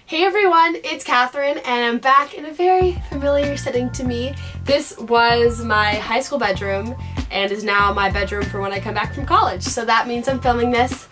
Hey everyone, it's Catherine and I'm back in a very familiar setting to me. This was my high school bedroom and is now my bedroom for when I come back from college. So that means I'm filming this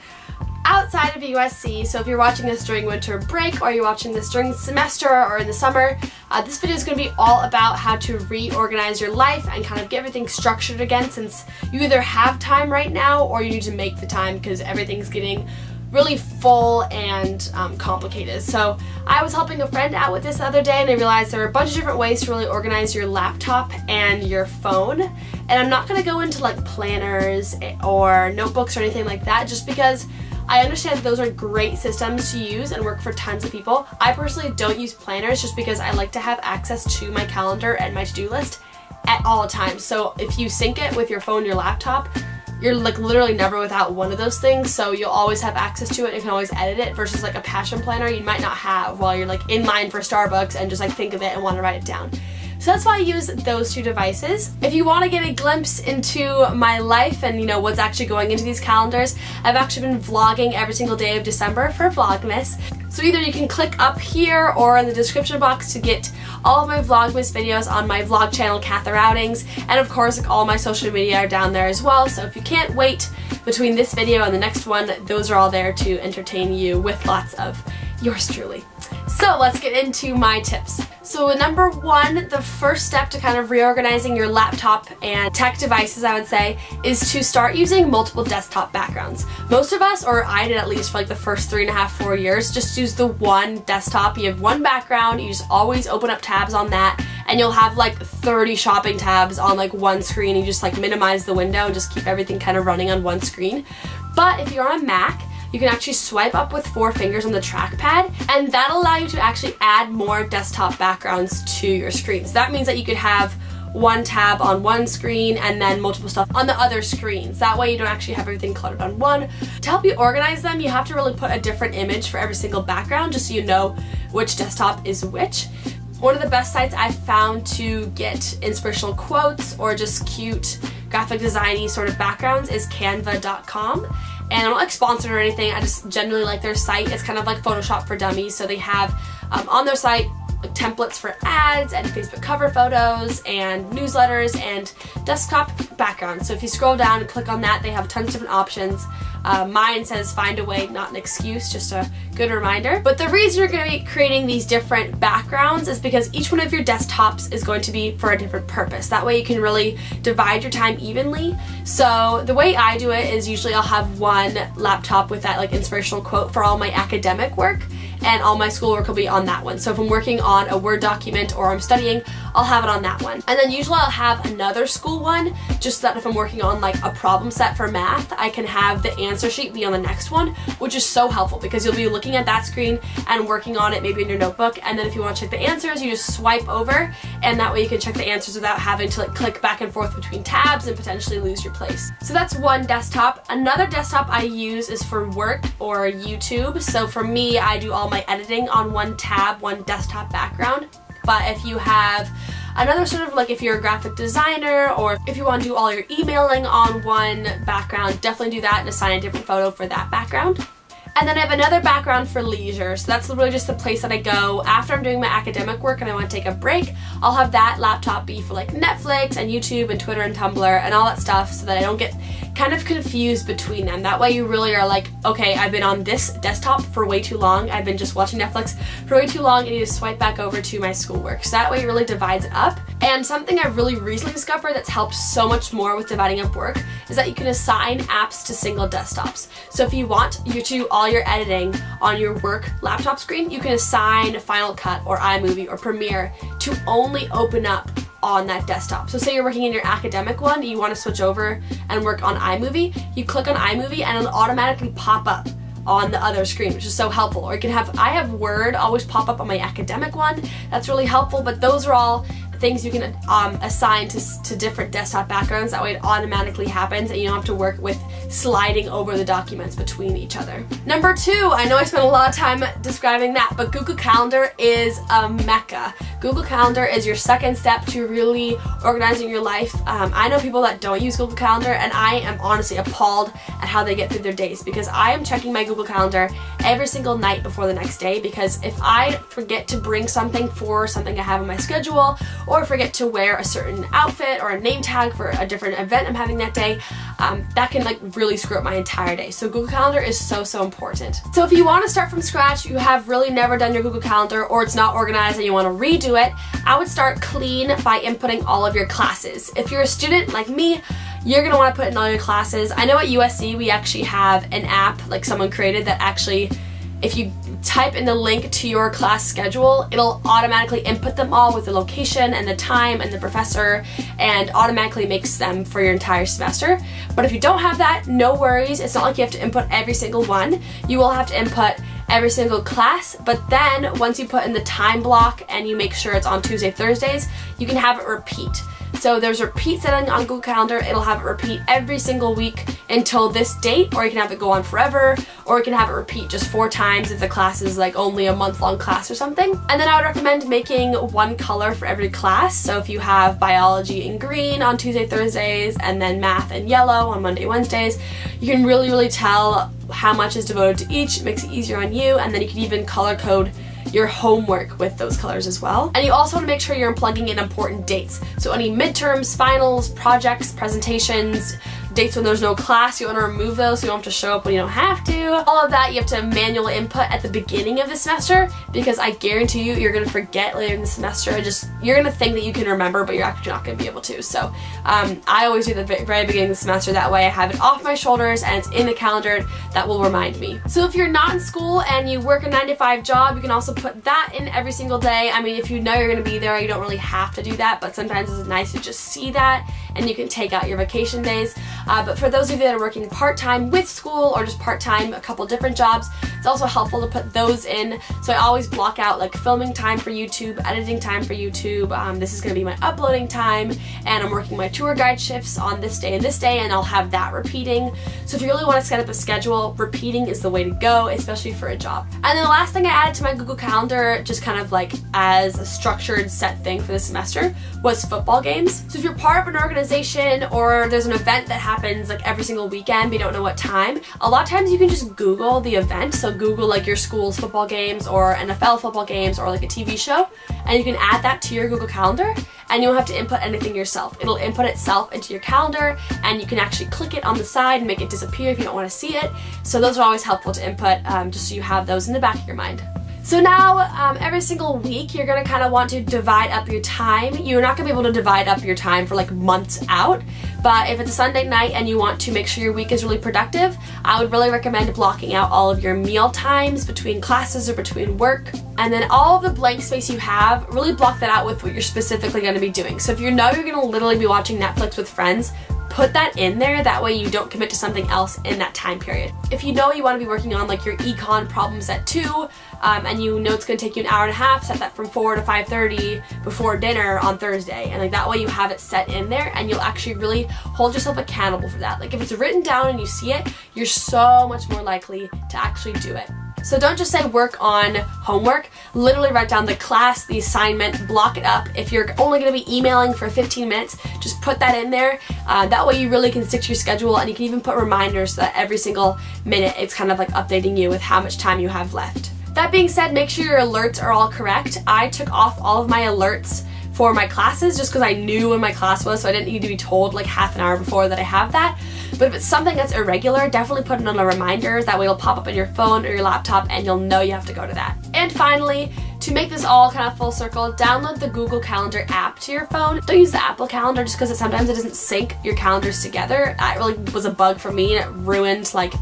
outside of USC. So if you're watching this during winter break or you're watching this during the semester or in the summer, this video is going to be all about how to reorganize your life and kind of get everything structured again, since you either have time right now or you need to make the time because everything's getting really full and complicated. So I was helping a friend out with this the other day and I realized there are a bunch of different ways to really organize your laptop and your phone. And I'm not going to go into like planners or notebooks or anything like that, just because I understand those are great systems to use and work for tons of people. I personally don't use planners just because I like to have access to my calendar and my to-do list at all times. So if you sync it with your phone or your laptop, you're like literally never without one of those things, so you'll always have access to it and you can always edit it, versus like a passion planner you might not have while you're like in line for Starbucks and just like think of it and want to write it down. So that's why I use those two devices. If you want to get a glimpse into my life and you know what's actually going into these calendars, I've actually been vlogging every single day of December for Vlogmas. So either you can click up here or in the description box to get all of my Vlogmas videos on my vlog channel Katheroutings, and of course like, all my social media are down there as well. So if you can't wait between this video and the next one, those are all there to entertain you with lots of yours truly. So let's get into my tips. So number one, the first step to kind of reorganizing your laptop and tech devices, I would say, is to start using multiple desktop backgrounds. Most of us, or I did at least for like the first 3.5, 4 years, just use the one desktop. You have one background, you just always open up tabs on that, and you'll have like 30 shopping tabs on like one screen. You just like minimize the window and just keep everything kind of running on one screen. But if you're on a Mac, you can actually swipe up with 4 fingers on the trackpad, and that'll allow you to actually add more desktop backgrounds to your screen. So that means that you could have one tab on one screen and then multiple stuff on the other screens. That way you don't actually have everything cluttered on one. To help you organize them, you have to really put a different image for every single background just so you know which desktop is which. One of the best sites I've found to get inspirational quotes or just cute graphic designy sort of backgrounds is canva.com. And I'm not like sponsored or anything, I just generally like their site. It's kind of like Photoshop for dummies, so they have on their site like templates for ads and Facebook cover photos and newsletters and desktop backgrounds. So if you scroll down and click on that, they have tons of different options. Mine says find a way, not an excuse, just a good reminder. But the reason you're going to be creating these different backgrounds is because each one of your desktops is going to be for a different purpose. That way you can really divide your time evenly. So the way I do it is usually I'll have one laptop with that like inspirational quote for all my academic work, and all my schoolwork will be on that one. So if I'm working on a Word document or I'm studying, I'll have it on that one. And then usually I'll have another school one, just so that if I'm working on like a problem set for math, I can have the answer sheet be on the next one, which is so helpful because you'll be looking at that screen and working on it maybe in your notebook, and then if you want to check the answers, you just swipe over, and that way you can check the answers without having to like click back and forth between tabs and potentially lose your place. So that's one desktop. Another desktop I use is for work or YouTube. So for me, I do all my editing on one tab, one desktop background. But if you have another sort of like if you're a graphic designer or if you want to do all your emailing on one background, definitely do that and assign a different photo for that background. And then I have another background for leisure, so that's really just the place that I go after I'm doing my academic work and I want to take a break. I'll have that laptop be for like Netflix and YouTube and Twitter and Tumblr and all that stuff, so that I don't get kind of confused between them. That way you really are like, okay, I've been on this desktop for way too long, I've been just watching Netflix for way too long, I need to swipe back over to my schoolwork. So that way it really divides it up. And something I've really recently discovered that's helped so much more with dividing up work is that you can assign apps to single desktops. So if you want you to do all your editing on your work laptop screen, you can assign Final Cut or iMovie or Premiere to only open up on that desktop. So say you're working in your academic one, you want to switch over and work on iMovie, you click on iMovie and it'll automatically pop up on the other screen, which is so helpful. Or you can have, I have Word always pop up on my academic one, that's really helpful, but those are all things you can assign to different desktop backgrounds. That way it automatically happens and you don't have to work with sliding over the documents between each other. Number two, I know I spent a lot of time describing that, but Google Calendar is a mecca. Google Calendar is your second step to really organizing your life. I know people that don't use Google Calendar, and I am honestly appalled at how they get through their days, because I am checking my Google Calendar every single night before the next day, because if I forget to bring something for something I have on my schedule, or forget to wear a certain outfit or a name tag for a different event I'm having that day, that can like really screw up my entire day. So Google Calendar is so important. So if you want to start from scratch, you have really never done your Google Calendar, or it's not organized and you want to redo it, I would start clean by inputting all of your classes. If you're a student like me, you're going to want to put in all your classes. I know at USC we actually have an app like someone created that actually, if you type in the link to your class schedule, it'll automatically input them all with the location and the time and the professor, and automatically makes them for your entire semester. But if you don't have that, no worries. It's not like you have to input every single one. You will have to input every single class, but then once you put in the time block and you make sure it's on Tuesday, Thursdays, you can have it repeat. So there's a repeat setting on Google Calendar. It'll have it repeat every single week until this date, or you can have it go on forever, or you can have it repeat just 4 times if the class is like only a month-long class or something. And then I would recommend making one color for every class. So if you have biology in green on Tuesday, Thursdays, and then math in yellow on Monday, Wednesdays, you can really tell how much is devoted to each. It makes it easier on you, and then you can even color code your homework with those colors as well. And you also want to make sure you're plugging in important dates. So any midterms, finals, projects, presentations, dates when there's no class, you want to remove those so you don't have to show up when you don't have to. All of that you have to manually input at the beginning of the semester, because I guarantee you, you're going to forget later in the semester. You're going to think that you can remember, but you're actually not going to be able to. So I always do the very beginning of the semester. That way I have it off my shoulders and it's in the calendar that will remind me. So if you're not in school and you work a 9-to-5 job, you can also put that in every single day. I mean, if you know you're going to be there, you don't really have to do that, but sometimes it's nice to just see that, and you can take out your vacation days. But for those of you that are working part-time with school, or just part-time, a couple different jobs, it's also helpful to put those in. So I always block out like filming time for YouTube, editing time for YouTube. This is going to be my uploading time, and I'm working my tour guide shifts on this day and this day, and I'll have that repeating. So if you really want to set up a schedule, repeating is the way to go, especially for a job. And then the last thing I added to my Google Calendar, just kind of like as a structured set thing for the semester, was football games. So if you're part of an organization, or there's an event that happens like every single weekend, but you don't know what time, a lot of times you can just Google the event. So Google like your school's football games, or NFL football games, or like a TV show, and you can add that to your Google Calendar, and you don't have to input anything yourself. It'll input itself into your calendar, and you can actually click it on the side and make it disappear if you don't want to see it. So those are always helpful to input, just so you have those in the back of your mind. So now, every single week, you're going to kind of want to divide up your time. You're not going to be able to divide up your time for like months out, but if it's a Sunday night and you want to make sure your week is really productive, I would really recommend blocking out all of your meal times between classes or between work. And then all of the blank space you have, really block that out with what you're specifically going to be doing. So if you know you're going to literally be watching Netflix with friends, put that in there. That way you don't commit to something else in that time period. If you know you want to be working on like your econ problems at 2, and you know it's going to take you an hour and a half, set that from 4 to 5:30 before dinner on Thursday. And like that way you have it set in there, and you'll actually really hold yourself accountable for that. Like if it's written down and you see it, you're so much more likely to actually do it. So don't just say work on homework. Literally write down the class, the assignment, block it up. If you're only going to be emailing for 15 minutes, just put that in there. That way you really can stick to your schedule, and you can even put reminders so that every single minute it's kind of like updating you with how much time you have left. That being said, make sure your alerts are all correct. I took off all of my alerts for my classes just because I knew when my class was, so I didn't need to be told like half an hour before that I have that. But if it's something that's irregular, definitely put it on a reminder. That way it'll pop up on your phone or your laptop, and you'll know you have to go to that. And finally, to make this all kind of full circle, download the Google Calendar app to your phone. Don't use the Apple Calendar just because sometimes it doesn't sync your calendars together. That really was a bug for me, and it ruined like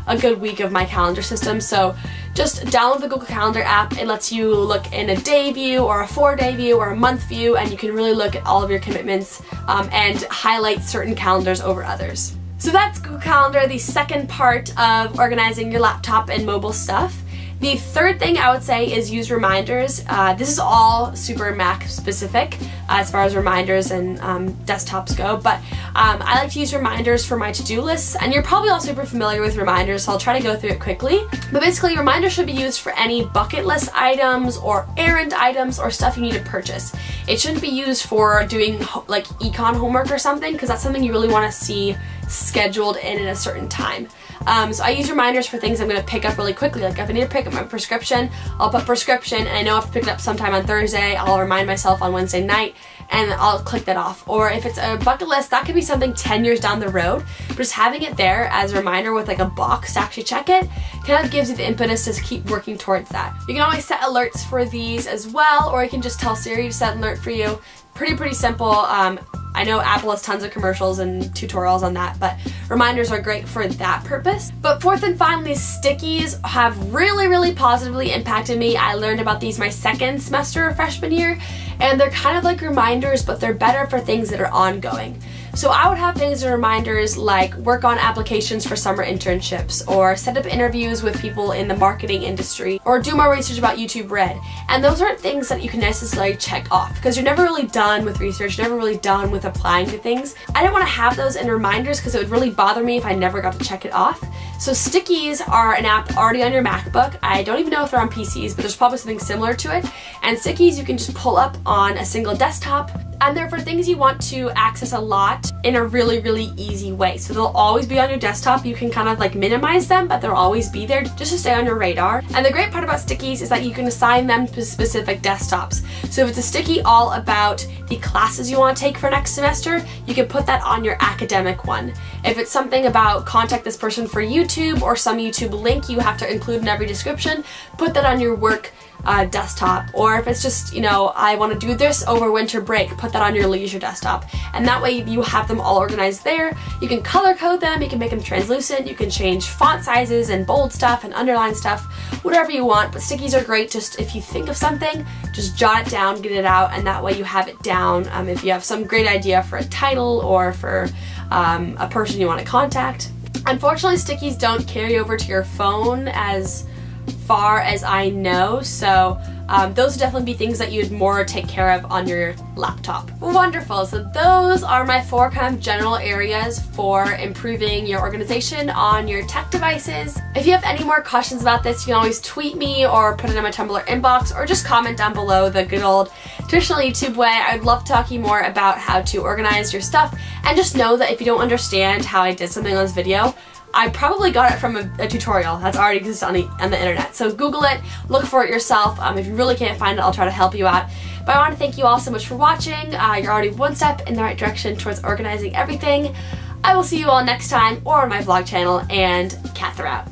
a good week of my calendar system. So just download the Google Calendar app. It lets you look in a day view, or a 4-day view, or a month view, and you can really look at all of your commitments and highlight certain calendars over others. So that's Google Calendar, the second part of organizing your laptop and mobile stuff. The third thing I would say is use reminders. This is all super Mac specific as far as reminders and desktops go, but I like to use reminders for my to-do lists, and you're probably all super familiar with reminders, so I'll try to go through it quickly. But basically, reminders should be used for any bucket list items or errand items or stuff you need to purchase. It shouldn't be used for doing like econ homework or something, because that's something you really want to see scheduled in a certain time. So I use reminders for things I'm going to pick up really quickly. Like if I need to pick up my prescription, I'll put prescription, and I know I have to pick it up sometime on Thursday. I'll remind myself on Wednesday night, and I'll click that off. Or if it's a bucket list, that could be something 10 years down the road. But just having it there as a reminder with like a box to actually check it kind of gives you the impetus to keep working towards that. You can always set alerts for these as well, or you can just tell Siri to set an alert for you. Pretty simple. I know Apple has tons of commercials and tutorials on that, but reminders are great for that purpose. But fourth and finally, stickies have really positively impacted me. I learned about these my second semester of freshman year, and they're kind of like reminders, but they're better for things that are ongoing. So I would have things and reminders like work on applications for summer internships, or set up interviews with people in the marketing industry, or do more research about YouTube Red. And those aren't things that you can necessarily check off, because you're never really done with research, never really done with applying to things. I didn't want to have those in reminders because it would really bother me if I never got to check it off. So stickies are an app already on your MacBook. I don't even know if they're on PCs, but there's probably something similar to it. And stickies you can just pull up on a single desktop, and they're for things you want to access a lot in a really easy way. So they'll always be on your desktop. You can kind of like minimize them, but they'll always be there just to stay on your radar. And the great part about stickies is that you can assign them to specific desktops. So if it's a sticky all about the classes you want to take for next semester, you can put that on your academic one. If it's something about contact this person for YouTube, or some YouTube link you have to include in every description, put that on your work desktop. Or if it's just, you know, I want to do this over winter break, put that on your leisure desktop. And that way you have them all organized there. You can color code them, you can make them translucent, you can change font sizes and bold stuff and underline stuff, whatever you want. But stickies are great. Just if you think of something, just jot it down, get it out, and that way you have it down. If you have some great idea for a title or for a person you want to contact. Unfortunately, stickies don't carry over to your phone as far as I know, so those would definitely be things that you'd more take care of on your laptop. Wonderful, so those are my 4 kind of general areas for improving your organization on your tech devices. If you have any more questions about this, you can always tweet me or put it in my Tumblr inbox, or just comment down below the good old traditional YouTube way. I'd love to talk to you more about how to organize your stuff, and just know that if you don't understand how I did something on this video, I probably got it from a tutorial that's already exists on the internet. So Google it, look for it yourself. If you really can't find it, I'll try to help you out. But I want to thank you all so much for watching. You're already one step in the right direction towards organizing everything. I will see you all next time, or on my vlog channel, and Katherout.